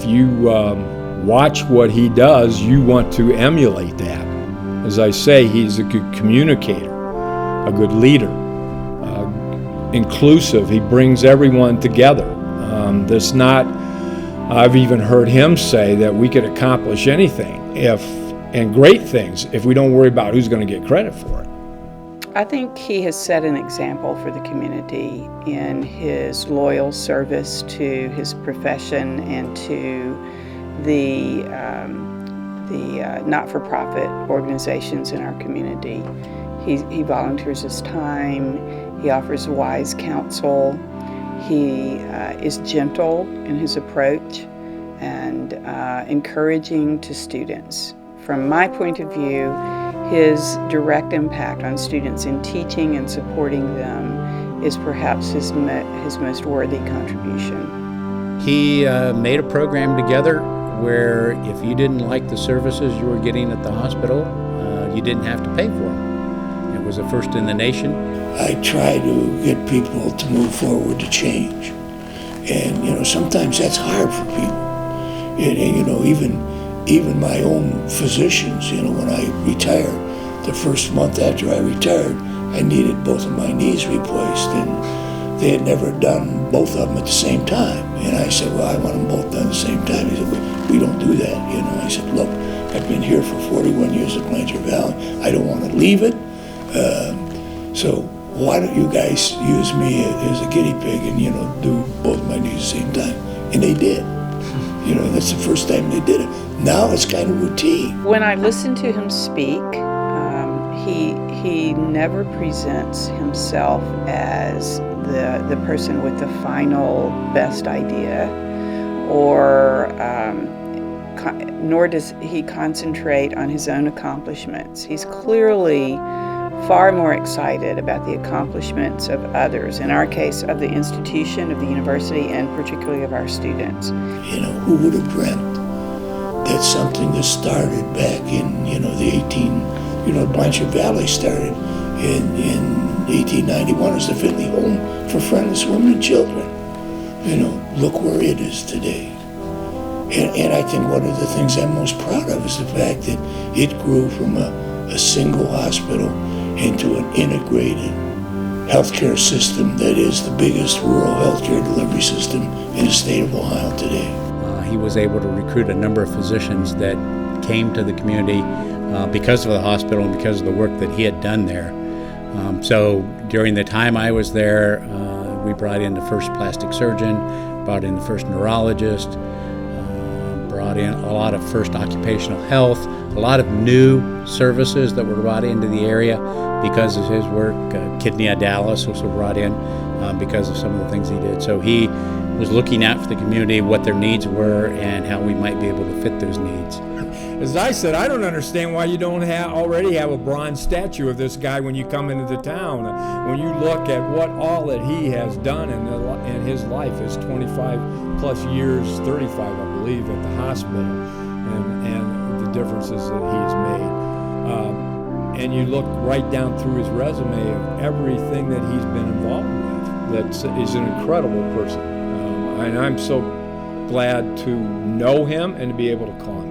if you watch what he does, you want to emulate that. As I say, he's a good communicator, a good leader, inclusive. He brings everyone together. There's not, I've even heard him say that we could accomplish anything and great things if we don't worry about who's going to get credit for it. I think he has set an example for the community in his loyal service to his profession and to the not-for-profit organizations in our community. He volunteers his time, he offers wise counsel, he is gentle in his approach and encouraging to students. From my point of view, his direct impact on students in teaching and supporting them is perhaps his most worthy contribution. He made a program together where if you didn't like the services you were getting at the hospital, you didn't have to pay for them. It was the first in the nation. I try to get people to move forward to change. And, sometimes that's hard for people. And even my own physicians, when I retired, the first month after I retired, I needed both of my knees replaced, and they had never done both of them at the same time. And I said, well, I want them both done at the same time. He said, we don't do that. I said, look, I've been here for 41 years at Blanchard Valley. I don't want to leave it. So why don't you guys use me as a guinea pig and, do both my knees at the same time? And they did. That's the first time they did it. Now it's kind of routine. When I listen to him speak, he never presents himself as the person with the final best idea, or nor does he concentrate on his own accomplishments. He's clearly far more excited about the accomplishments of others, in our case of the institution, of the university, and particularly of our students. Who would have dreamt that something that started back in, Blanchard Valley started in 1891 as the Finley Home for Friendless Women and Children. Look where it is today. And I think one of the things I'm most proud of is the fact that it grew from a single hospital into an integrated healthcare system that is the biggest rural healthcare delivery system in the state of Ohio today. He was able to recruit a number of physicians that came to the community because of the hospital and because of the work that he had done there. So during the time I was there, we brought in the first plastic surgeon, brought in the first neurologist, brought in a lot of first occupational health, a lot of new services that were brought into the area because of his work. Kidney dialysis was brought in because of some of the things he did. So he was looking out for the community, what their needs were, and how we might be able to fit those needs. As I said, I don't understand why you don't already have a bronze statue of this guy when you come into the town. When you look at all that he has done in his life, his 25 plus years, 35 I believe, at the hospital, and the differences that he's made. And you look right down through his resume of everything that he's been involved with. He's an incredible person. And I'm so glad to know him and to be able to call him